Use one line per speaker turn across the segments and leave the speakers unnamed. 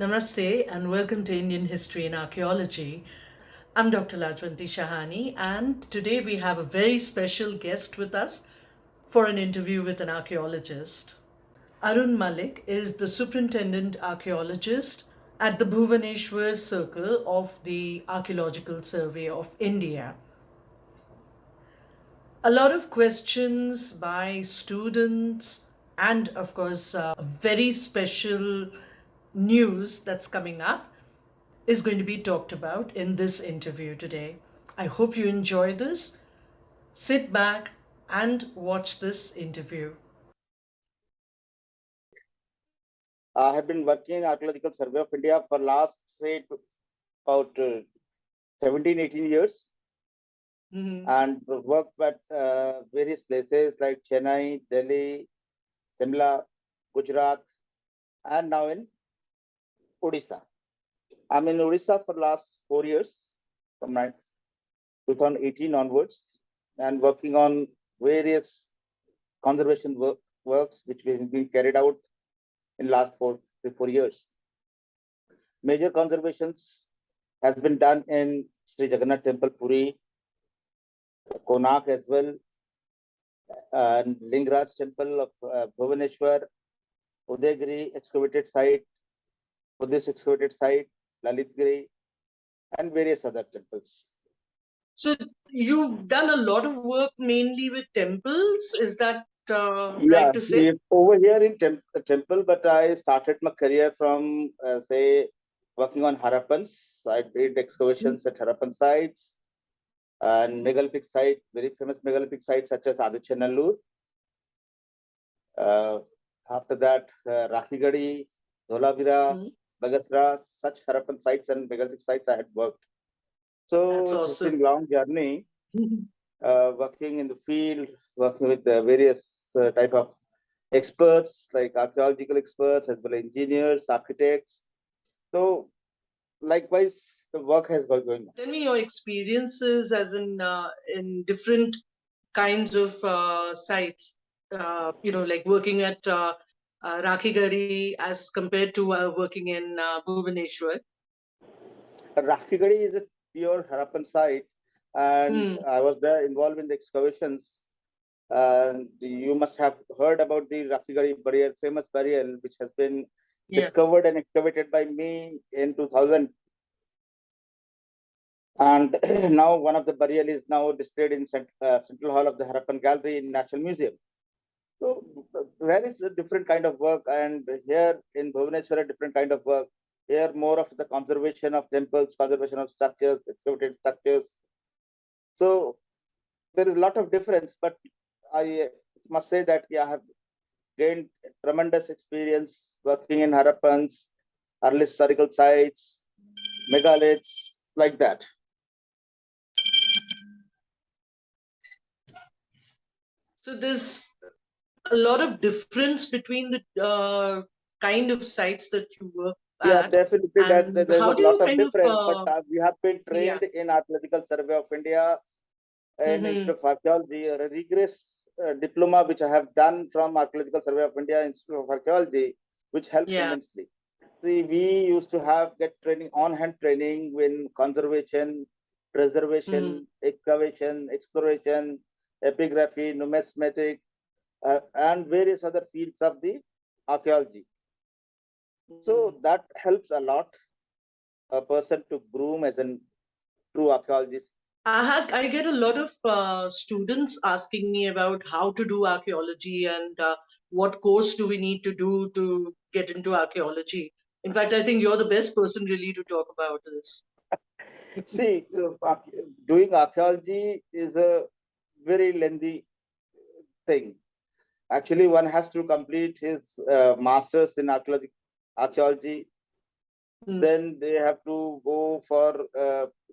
Namaste and welcome to Indian History and Archaeology. I'm Dr. Lajwanti Shahani, and today we have a very special guest with us for an interview with an archaeologist. Arun Malik is the Superintendent Archaeologist at the Bhubaneswar Circle of the Archaeological Survey of India. A lot of questions by students, and of course, very special news that's coming up is going to be talked about in this interview today. I hope you enjoy this. Sit back and watch this interview.
I have been working in Archaeological Survey of India for last, say, about 17, 18 years. And worked at various places like Chennai, Delhi, Simla, Gujarat, and now in Odisha. I'm in Odisha for last 4 years, from 2018 onwards, and working on various conservation works which have been carried out in last 4 years. Major conservations has been done in Shri Jagannath Temple, Puri, Konark as well, and Lingaraj Temple of Bhubaneswar, Udayagiri excavated site, Buddhist excavated site, Lalitgiri, and various other temples.
So you've done a lot of work mainly with temples. Is that
right to say? Over here in temple, but I started my career from say working on Harappans. I did excavations at Harappan sites and megalithic site, very famous megalithic sites such as Adichanallur. After that, Rakhigarhi, Dholavira, Bagasra, such Harappan sites and megalithic sites I had worked. So that's awesome. It's been a long journey, working in the field, working with various type of experts like archaeological experts as well as engineers, architects. So likewise, the work has got going on.
Tell me your experiences as in different kinds of sites, like working at Rakhigarhi as compared to working in Bhubaneswar.
Rakhigarhi is a pure Harappan site, and I was there involved in the excavations. You must have heard about the Rakhigarhi burial, famous burial, which has been discovered and excavated by me in 2000. And now one of the burial is now displayed in Central Hall of the Harappan Gallery in National Museum. So there is a different kind of work, and here in Bhubaneswar, a different kind of work. Here, more of the conservation of temples, conservation of structures, excavated structures. So there is a lot of difference, but I must say that I have gained tremendous experience working in Harappans, early historical sites, megaliths, like that.
So there's a lot of difference between the kind of sites that you work at.
Yeah, definitely. There's a lot of difference, but we have been trained in Archaeological Survey of India and Institute of Archaeology, a rigorous diploma which I have done from Archaeological Survey of India Institute of Archaeology, which helped immensely. See, we used to get training, on-hand training in conservation, preservation, excavation, exploration, epigraphy, numismatic, and various other fields of the archaeology. So that helps a lot a person to groom as a true archaeologist.
I get a lot of students asking me about how to do archaeology and what course do we need to do to get into archaeology. In fact, I think you're the best person really to talk about this.
See, doing archaeology is a very lengthy thing. Actually, one has to complete his master's in archaeology. Then they have to go for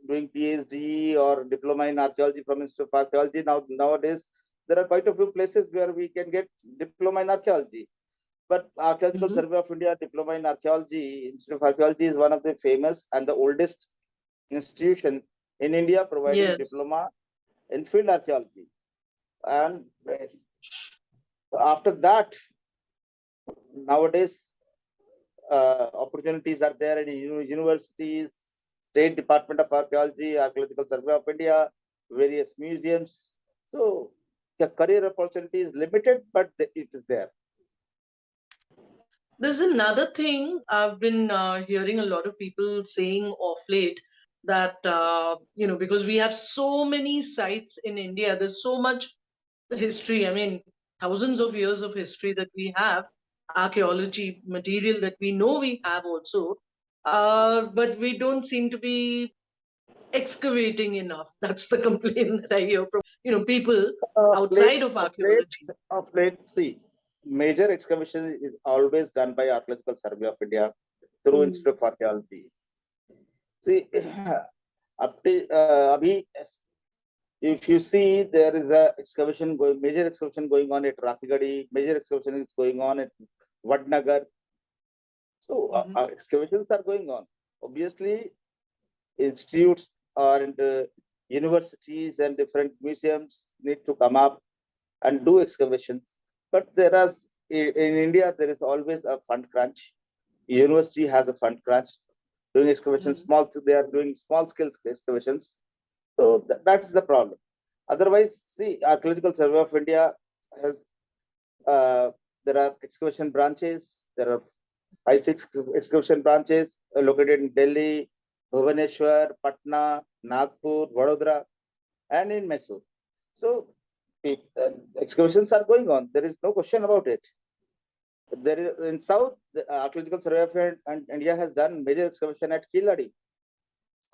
doing PhD or diploma in archaeology from Institute of Archaeology. Nowadays, there are quite a few places where we can get diploma in archaeology. But Archaeological Survey of India Diploma in Archaeology, Institute of Archaeology is one of the famous and the oldest institution in India providing diploma in field archaeology. And after that, nowadays, opportunities are there in universities, State Department of Archaeology, Archaeological Survey of India, various museums. So the career opportunity is limited, but it is there.
There's another thing I've been hearing a lot of people saying of late, that, because we have so many sites in India, there's so much history. I mean, thousands of years of history that we have, archaeology material that we know we have also, but we don't seem to be excavating enough. That's the complaint that I hear from people outside of archaeology.
Of late, see, major excavation is always done by Archaeological Survey of India through Institute of Archaeology. See, if you see, there is a major excavation going on at Rakhigarhi, major excavation is going on at Vadnagar. So excavations are going on. Obviously, institutes and universities and different museums need to come up and do excavations. But in India, there is always a fund crunch. University has a fund crunch. Doing excavations, they are doing small scale excavations. So that is the problem. Otherwise, see, Archaeological Survey of India has, there are excavation branches. There are 5-6 excavation branches located in Delhi, Bhubaneswar, Patna, Nagpur, Vadodara, and in Mysore. So excavations are going on. There is no question about it. There is in South, the Archaeological Survey of India has done major excavation at Kiladi,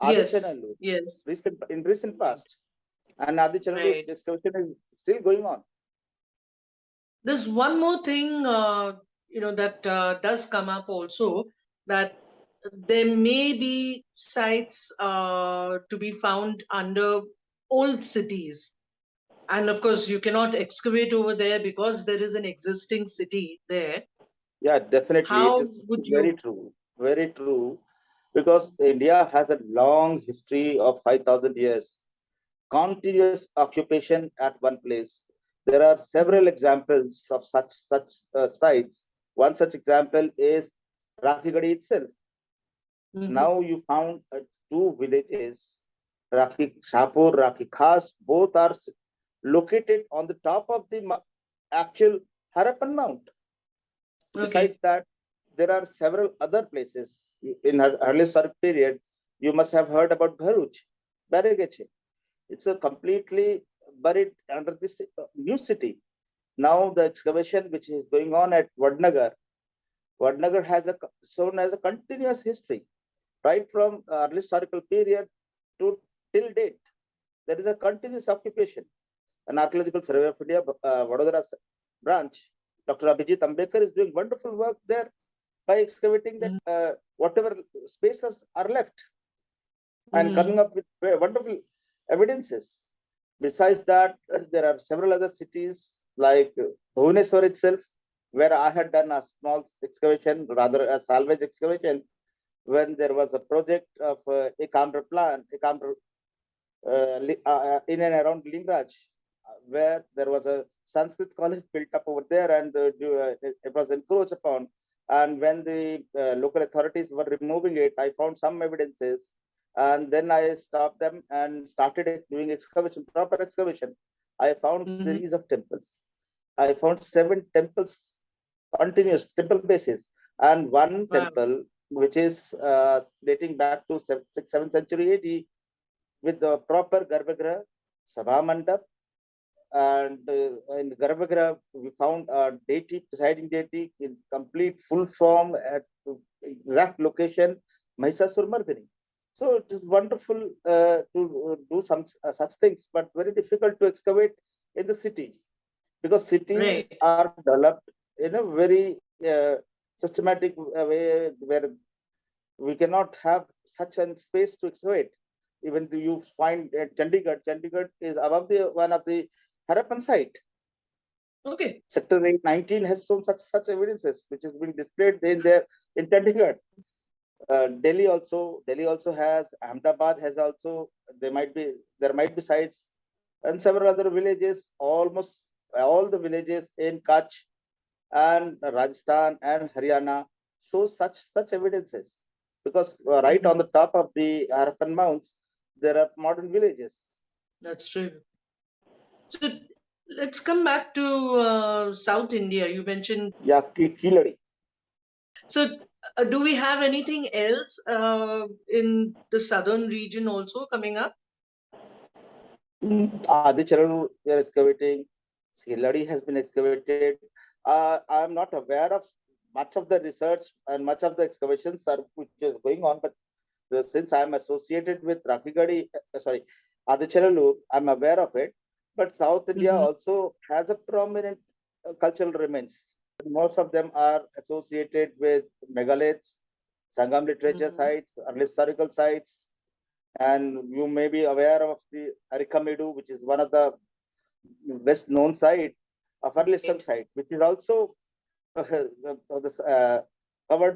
Yes.
in recent past, and Adi Chanalur excavation is still going on.
There's one more thing, that does come up also, that there may be sites to be found under old cities. And of course, you cannot excavate over there because there is an existing city there.
Yeah, definitely.
How
It is
would you?
very true. Very true. Because India has a long history of 5,000 years, continuous occupation at one place. There are several examples of such sites. One such example is Rakhigarhi itself. Now you found 2 villages, Shapur, Rakhi Khas, both are located on the top of the actual Harappan Mount. Besides that, there are several other places in early historic period. You must have heard about Bharuch, Barageche. It's a completely buried under this new city. Now the excavation which is going on at Vadnagar has shown as a continuous history, right from early historical period to till date. There is a continuous occupation. An Archaeological Survey of India, Vadodara branch, Dr. Abhijit Ambekar is doing wonderful work there by excavating that whatever spaces are left and coming up with wonderful evidences. Besides that, there are several other cities like Bhubaneswar itself, where I had done a small excavation, rather a salvage excavation, when there was a project of Ekamra plan, in and around Lingraj, where there was a Sanskrit college built up over there, and it was encroached upon. And when the local authorities were removing it, I found some evidences, and then I stopped them and started doing excavation, proper excavation. I found series of temples. I found 7 temples, continuous temple bases, and one temple which is dating back to 6th, 7th century AD, with the proper Garbhagriha, Sabha Mandapa, and in Garbhagriha we found a deity, presiding deity in complete full form at exact location, Mahishasura. So it is wonderful to do some such things, but very difficult to excavate in the cities, because cities are developed in a very systematic way, where we cannot have such a space to excavate. Even though you find Chandigarh is above the one of the Harappan site.
Okay.
Sector 819 has shown such evidences, which has been displayed in Chandigarh. Delhi also has, Ahmedabad has also. There might be sites, and several other villages. Almost all the villages in Kutch and Rajasthan and Haryana shows such evidences, because right on the top of the Harappan mounds, there are modern villages.
That's true. So let's come back to South India. You mentioned.
Yeah, Kiladi.
So do we have anything else in the southern region also coming up?
Adicharalu, they are excavating. Kiladi has been excavated. I'm not aware of much of the research and much of the excavations which is going on, but since I'm associated with Rakhigarhi, Adicharalu, I'm aware of it. But South India also has a prominent cultural remains. Most of them are associated with megaliths, Sangam literature sites, early historical sites, and you may be aware of the Arikamedu, which is one of the best known site of early historical site, which is also covered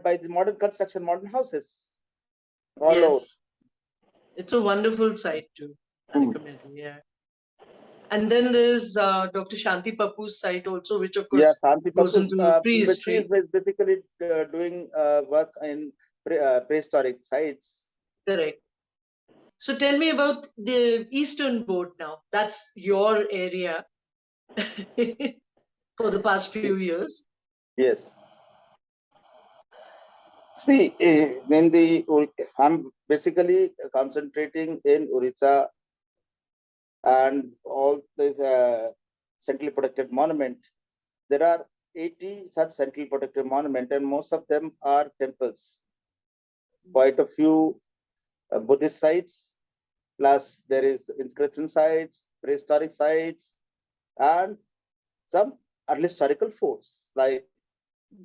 by the modern construction, modern houses. All over.
It's a wonderful site too. Arikamedu, yeah. And then there's Dr. Shanti Papu's site also, which of course goes into prehistory.
Is basically doing work in prehistoric sites.
Correct. So tell me about the Eastern Board now. That's your area for the past few years.
Yes. See, I'm basically concentrating in Odisha and all this centrally protected monument. There are 80 such centrally protected monument, and most of them are temples. Quite a few Buddhist sites, plus there is inscription sites, prehistoric sites, and some early historical forts like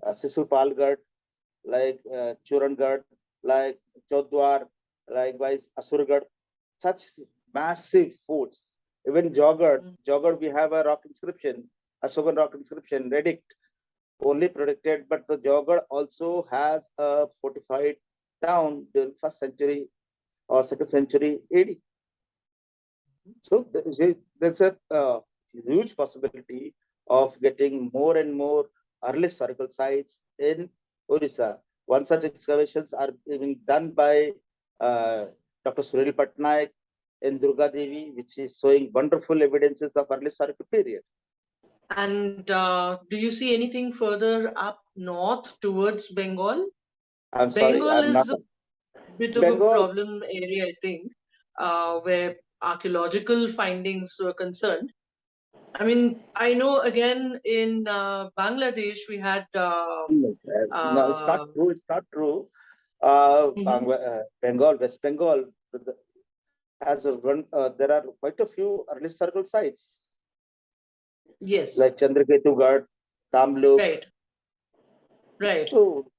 Sisupalgarh, like Churangarh, like Chodwar, likewise Asurgarh, such massive forts. Even Jogad, we have a rock inscription, Ashokan rock inscription, relict, only protected, but the Jogad also has a fortified town during 1st century or 2nd century AD. So there's a huge possibility of getting more and more early historical sites in Odisha. One such excavations are being done by Dr. Suril Patnaik in Durga Devi, which is showing wonderful evidences of early historical period.
And do you see anything further up north towards Bengal? Bengal is a bit of a problem area, I think, where archaeological findings were concerned. I mean, I know again in Bangladesh we had.
No, it's not true. It's not true. Bengal, West Bengal, has there are quite a few early historical sites.
Yes.
Like Chandraketu Ghat, Tamluk.
Right. Right.
So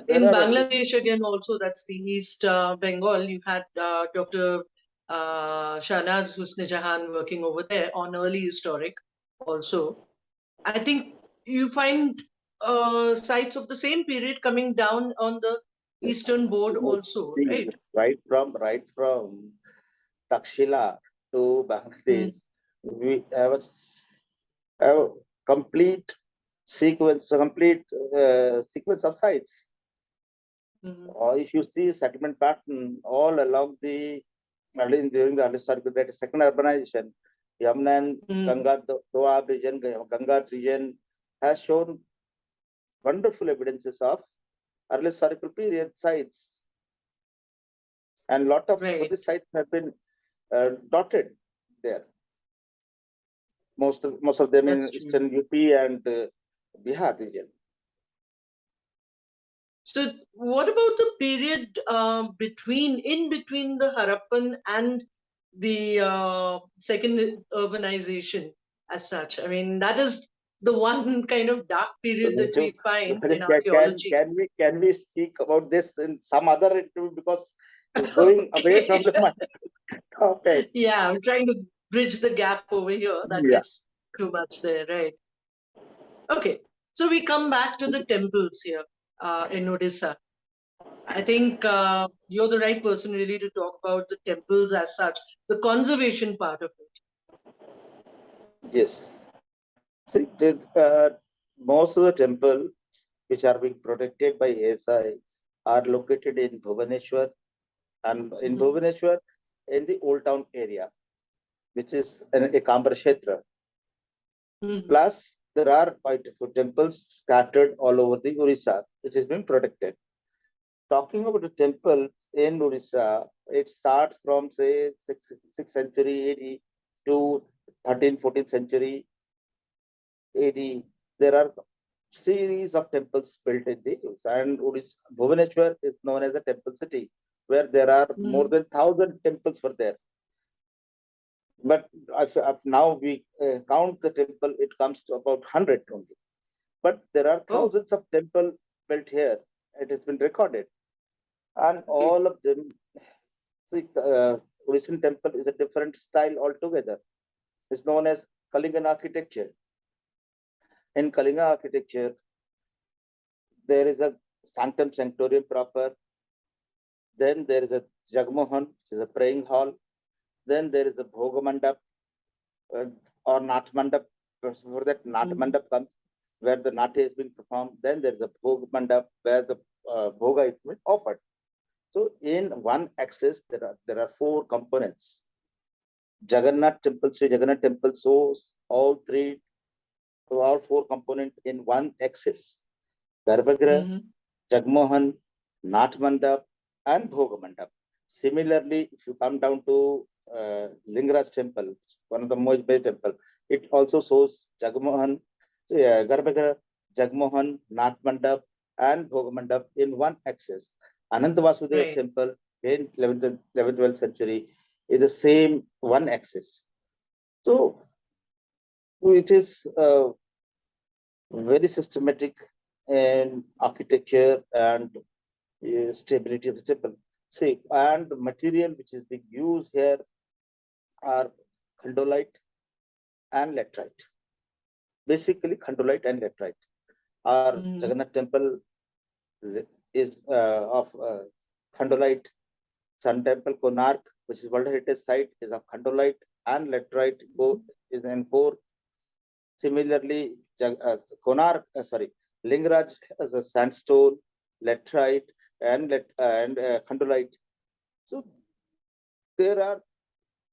in Bangladesh again also, that's the East Bengal, you had Dr. Shahnaz Husni Jahan working over there on early historic also. I think you find sites of the same period coming down on the Eastern Board also, right?
Right from Takshila to Bangladesh, we have a complete sequence of sites. Or if you see settlement pattern all along during the historical, that is second urbanization, Yamuna and Ganga Doab region, Ganga region has shown wonderful evidences of early historical period sites. And lot of Buddhist sites have been dotted there. Most of them in Eastern UP and Bihar region.
So what about the period in between the Harappan and the second urbanization as such? I mean, that is the one kind of dark period that we find in archaeology.
Can we speak about this in some other interview, because it's going away from the topic.
Yeah, I'm trying to bridge the gap over here. That gets too much there, right? Okay, so we come back to the temples here in Odisha. I think you're the right person really to talk about the temples as such, the conservation part of it.
Yes. See, most of the temples which are being protected by ASI are located in Bhubaneswar, and in Bhubaneswar, in the Old Town area, which is a Kambara Kshetra. Plus, there are quite a few temples scattered all over the Odisha, which has been protected. Talking about the temple in Odisha, it starts from say 6th century AD to 13th, 14th century AD. There are series of temples built in the Odisha, and Odisha, Bhubaneswar is known as a temple city, where there are more than 1,000 temples were there. But if now we count the temple, it comes to about 100 only. But there are thousands of temples built here. It has been recorded. And all of them, see, Odishan temple is a different style altogether. It's known as Kalinga architecture. In Kalinga architecture, there is a sanctum sanctorium proper. Then there is a Jagmohan, which is a praying hall. Then there is a Bhoga Mandap or Nat Mandap. Before that, Nat Mandap comes, where the Nati is being performed. Then there is a Bhoga Mandap, where the Bhoga is being offered. So in one axis, there are four components. Jagannath temple, Sri Jagannath temple shows all four components in one axis. Garbhagra, Jagmohan, Nath Mandap, and Bhoga Mandap. Similarly, if you come down to Lingaraj temple, one of the most big temple, it also shows Jagmohan, Garbhagra, Jagmohan, Nath Mandap, and Bhoga Mandap in one axis. Ananta Vasudeva temple in 11th, 12th century is the same one axis. So it is very systematic in architecture and stability of the temple. See, and the material which is being used here are khandolite and laterite. Basically, khandolite and laterite. Our Jagannath temple is of khandolite. Sun Temple, Konark, which is World Heritage Site, is of khandolite and laterite, both is in core. Similarly, Lingaraj as a sandstone, laterite, and khandolite. So there are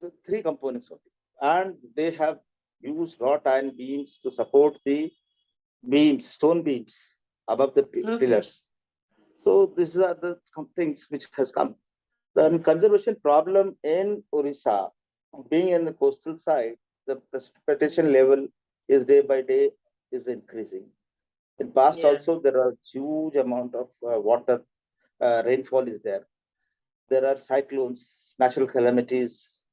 the three components of it, and they have used wrought iron beams to support the beams, stone beams above the pillars. So these are the things which has come. The conservation problem in Odisha, being in the coastal side, the precipitation level is day by day is increasing. In past also, there are huge amount of water, rainfall is there. There are cyclones, natural calamities,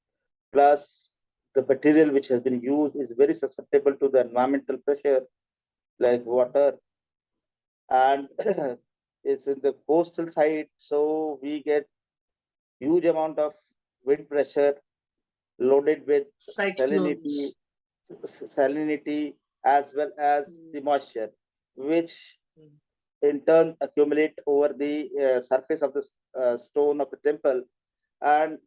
plus the material which has been used is very susceptible to the environmental pressure, like water, and it's in the coastal side, so we get huge amount of wind pressure loaded with salinity as well as the moisture, which in turn accumulate over the surface of the stone of the temple and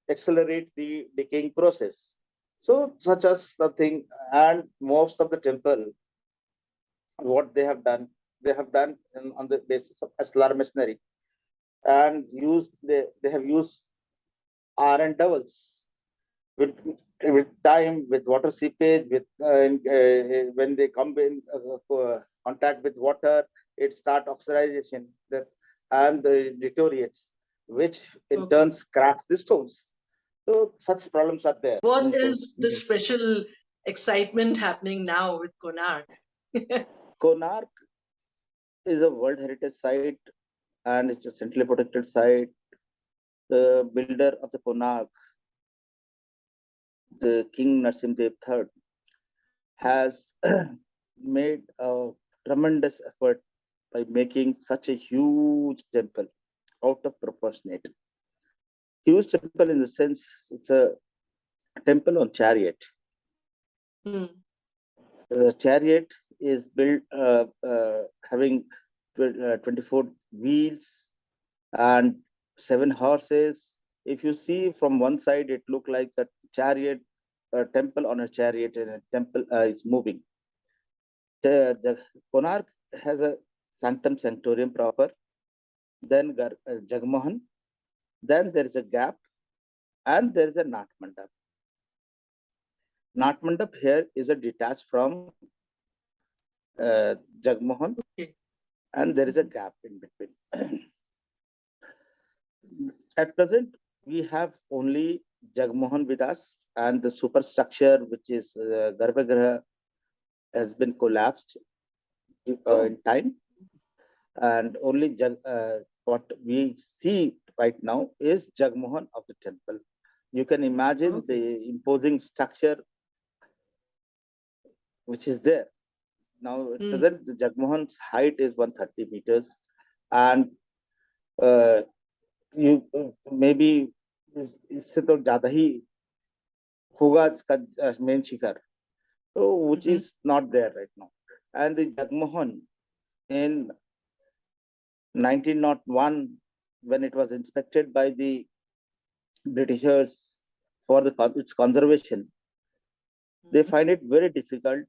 accelerate the decaying process. So such as the thing, and most of the temple, what they have done on the basis of SLR masonry, and they have used iron dowels. With time, with water seepage, when they come in contact with water, it starts oxidization and deteriorates, which in turn cracks the stones. So such problems are there.
What is the special excitement happening now with Konark?
Konark is a World Heritage Site and it's a centrally protected site. The builder of the Konark, the King Narsimdev III, has made a tremendous effort by making such a huge temple out of proportionate. Huge temple in the sense it's a temple on chariot. The chariot is built having 24 wheels and 7 horses. If you see from one side, it looks like a chariot, a temple on a chariot, and a temple is moving. The Konark has a sanctum sanctorium proper, then Jagmohan, then there is a gap, and there is a Nat Mandap. Nat Mandap here is a detached from Jagmohan,
Okay.
and there is a gap in between. At present, we have only Jagmohan with us, and the superstructure, which is Garbhagriha, has been collapsed in time. And only what we see right now is Jagmohan of the temple. You can imagine the imposing structure which is there. Now, at present, the Jagmohan's height is 130 meters, and you maybe इससे तो ज्यादा ही होगा इसका main Shikhar, so which is not there right now. And the Jagmohan in 1901, when it was inspected by the Britishers for its conservation, they find it very difficult,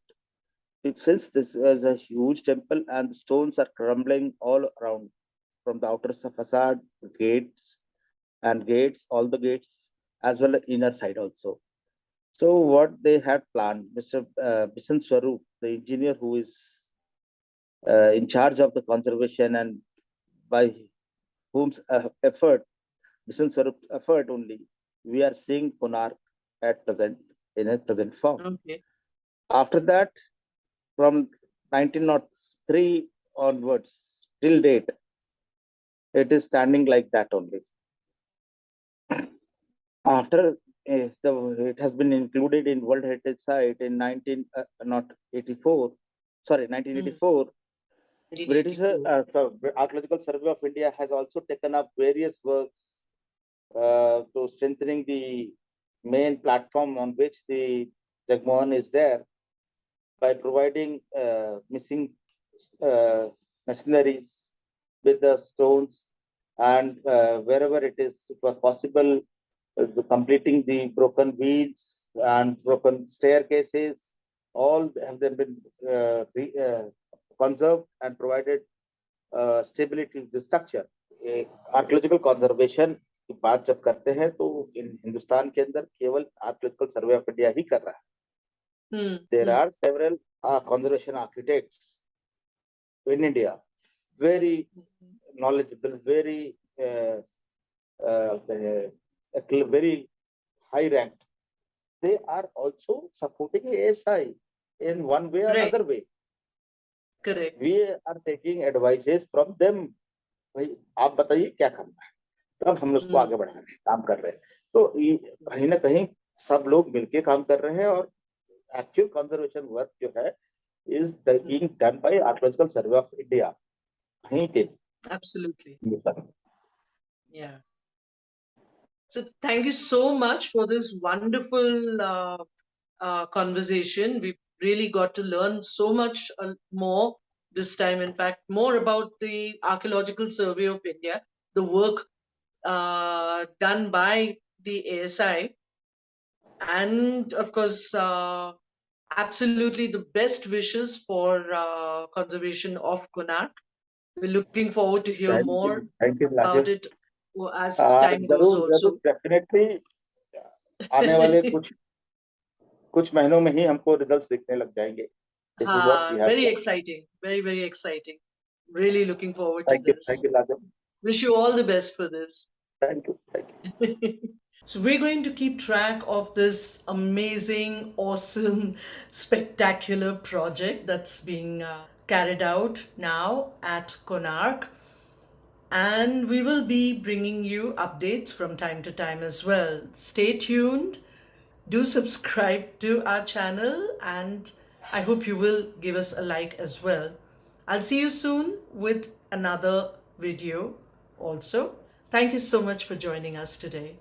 since this is a huge temple and the stones are crumbling all around, from the outer facade, gates, all the gates, as well as inner side also. So what they had planned, Mr. Bisan Swarup, the engineer who is in charge of the conservation, and by whom's effort, Bisan Swarup's effort only, we are seeing Konark at present in a present form.
Okay.
After that, from 1903 onwards till date, it is standing like that only. After it has been included in World Heritage Site in 1984. British Archaeological Survey of India has also taken up various works to strengthening the main platform on which the Jagmohan is there, by providing missing machineries with the stones, and wherever it was possible, completing the broken wheels and broken staircases, all have been conserved and provided stability to the structure. Archaeological conservation की बात जब करते हैं तो हिंदुस्तान के अंदर केवल archaeological survey of India ही कर रहा है. There are several conservation architects in India, very knowledgeable, very very high ranked. They are also supporting ASI in one way or another way.
Correct.
We are taking advices from them. भाई आप बताइए क्या करना है, तब हम उसको आगे बढ़ा रहे हैं, काम कर रहे हैं. तो कहीं ना कहीं सब लोग मिलके काम कर रहे हैं, और actual conservation work जो है is being done by Archaeological Survey of India.
Absolutely. Yeah. So thank you so much for this wonderful conversation. We really got to learn so much more this time. In fact, more about the Archaeological Survey of India, the work done by the ASI, and of course, absolutely the best wishes for conservation of Konark. We're looking forward to hear more about it as time goes also.
Definitely आने वाले कुछ महीनों में ही हमको results दिखने लग जाएंगे. This is what we have.
Very exciting, very exciting. Really looking forward to this.
Thank you, Lajam.
Wish you all the best for this.
Thank you.
So we're going to keep track of this amazing, awesome, spectacular project that's being carried out now at Konark. And we will be bringing you updates from time to time as well. Stay tuned. Do subscribe to our channel, and I hope you will give us a like as well. I'll see you soon with another video also. Thank you so much for joining us today.